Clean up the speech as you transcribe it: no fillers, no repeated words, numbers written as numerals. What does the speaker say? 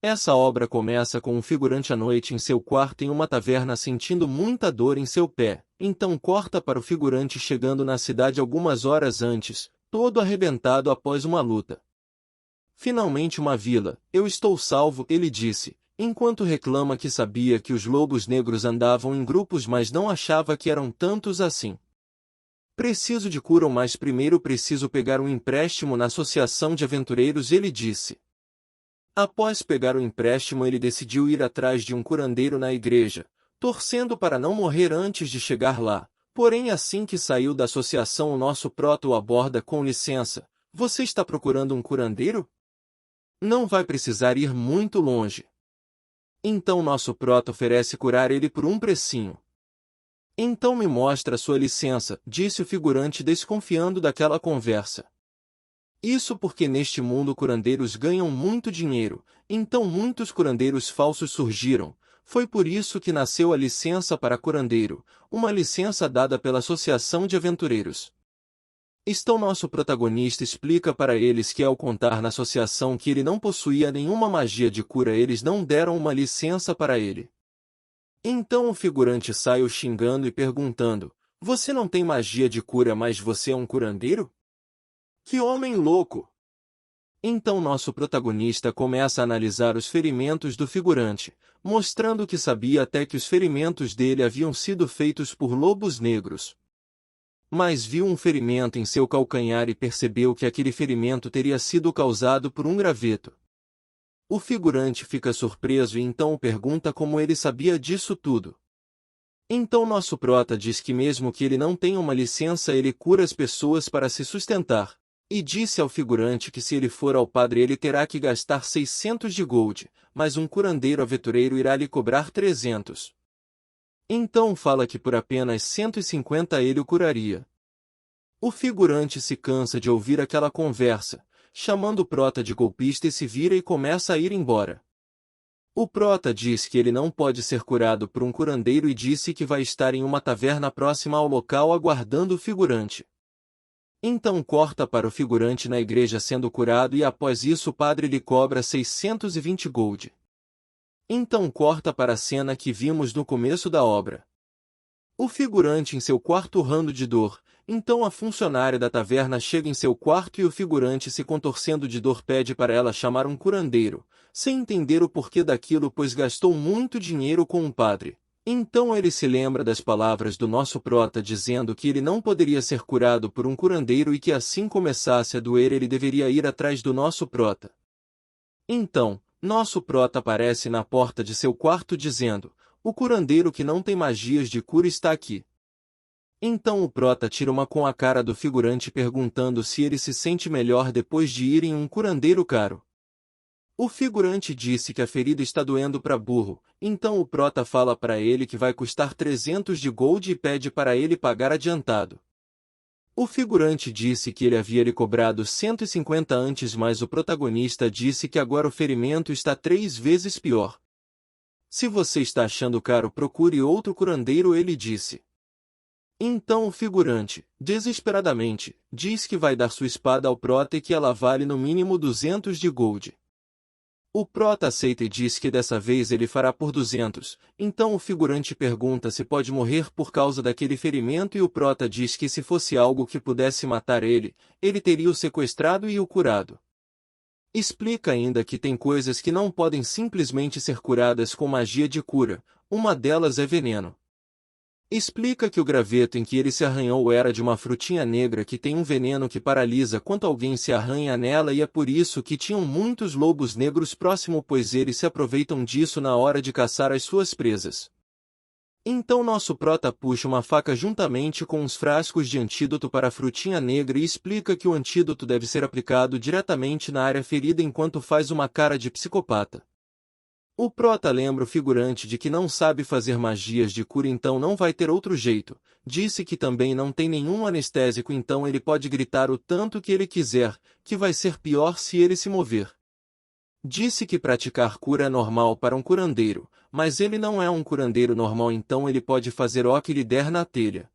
Essa obra começa com um figurante à noite em seu quarto em uma taverna sentindo muita dor em seu pé, então corta para o figurante chegando na cidade algumas horas antes, todo arrebentado após uma luta. Finalmente uma vila, eu estou salvo, ele disse, enquanto reclama que sabia que os lobos negros andavam em grupos mas não achava que eram tantos assim. Preciso de cura, mas primeiro preciso pegar um empréstimo na associação de aventureiros, ele disse. Após pegar o empréstimo, ele decidiu ir atrás de um curandeiro na igreja, torcendo para não morrer antes de chegar lá. Porém, assim que saiu da associação, o nosso prota o aborda com licença. Você está procurando um curandeiro? Não vai precisar ir muito longe. Então nosso prota oferece curar ele por um precinho. Então me mostra sua licença, disse o figurante desconfiando daquela conversa. Isso porque neste mundo curandeiros ganham muito dinheiro, então muitos curandeiros falsos surgiram. Foi por isso que nasceu a licença para curandeiro, uma licença dada pela Associação de Aventureiros. Então nosso protagonista explica para eles que ao contar na associação que ele não possuía nenhuma magia de cura, eles não deram uma licença para ele. Então o figurante sai o xingando e perguntando, você não tem magia de cura, mas você é um curandeiro? Que homem louco! Então nosso protagonista começa a analisar os ferimentos do figurante, mostrando que sabia até que os ferimentos dele haviam sido feitos por lobos negros. Mas viu um ferimento em seu calcanhar e percebeu que aquele ferimento teria sido causado por um graveto. O figurante fica surpreso e então pergunta como ele sabia disso tudo. Então nosso prota diz que mesmo que ele não tenha uma licença, ele cura as pessoas para se sustentar. E disse ao figurante que se ele for ao padre ele terá que gastar 600 de gold, mas um curandeiro aventureiro irá lhe cobrar 300. Então fala que por apenas 150 ele o curaria. O figurante se cansa de ouvir aquela conversa, chamando o prota de golpista e se vira e começa a ir embora. O prota diz que ele não pode ser curado por um curandeiro e disse que vai estar em uma taverna próxima ao local aguardando o figurante. Então corta para o figurante na igreja sendo curado e após isso o padre lhe cobra 620 gold. Então corta para a cena que vimos no começo da obra. O figurante em seu quarto urrando de dor, então a funcionária da taverna chega em seu quarto e o figurante se contorcendo de dor pede para ela chamar um curandeiro, sem entender o porquê daquilo pois gastou muito dinheiro com um padre. Então ele se lembra das palavras do nosso prota dizendo que ele não poderia ser curado por um curandeiro e que assim começasse a doer ele deveria ir atrás do nosso prota. Então, nosso prota aparece na porta de seu quarto dizendo, o curandeiro que não tem magias de cura está aqui. Então o prota tira uma com a cara do figurante perguntando se ele se sente melhor depois de ir em um curandeiro caro. O figurante disse que a ferida está doendo para burro, então o prota fala para ele que vai custar 300 de gold e pede para ele pagar adiantado. O figurante disse que ele havia lhe cobrado 150 antes, mas o protagonista disse que agora o ferimento está 3 vezes pior. Se você está achando caro, procure outro curandeiro, ele disse. Então o figurante, desesperadamente, diz que vai dar sua espada ao prota e que ela vale no mínimo 200 de gold. O prota aceita e diz que dessa vez ele fará por 200, então o figurante pergunta se pode morrer por causa daquele ferimento e o prota diz que se fosse algo que pudesse matar ele, ele teria o sequestrado e o curado. Explica ainda que tem coisas que não podem simplesmente ser curadas com magia de cura, uma delas é veneno. Explica que o graveto em que ele se arranhou era de uma frutinha negra que tem um veneno que paralisa quando alguém se arranha nela e é por isso que tinham muitos lobos negros próximo pois eles se aproveitam disso na hora de caçar as suas presas. Então nosso prota puxa uma faca juntamente com uns frascos de antídoto para a frutinha negra e explica que o antídoto deve ser aplicado diretamente na área ferida enquanto faz uma cara de psicopata. O prota lembra o figurante de que não sabe fazer magias de cura então não vai ter outro jeito, disse que também não tem nenhum anestésico então ele pode gritar o tanto que ele quiser, que vai ser pior se ele se mover. Disse que praticar cura é normal para um curandeiro, mas ele não é um curandeiro normal então ele pode fazer o que lhe der na telha.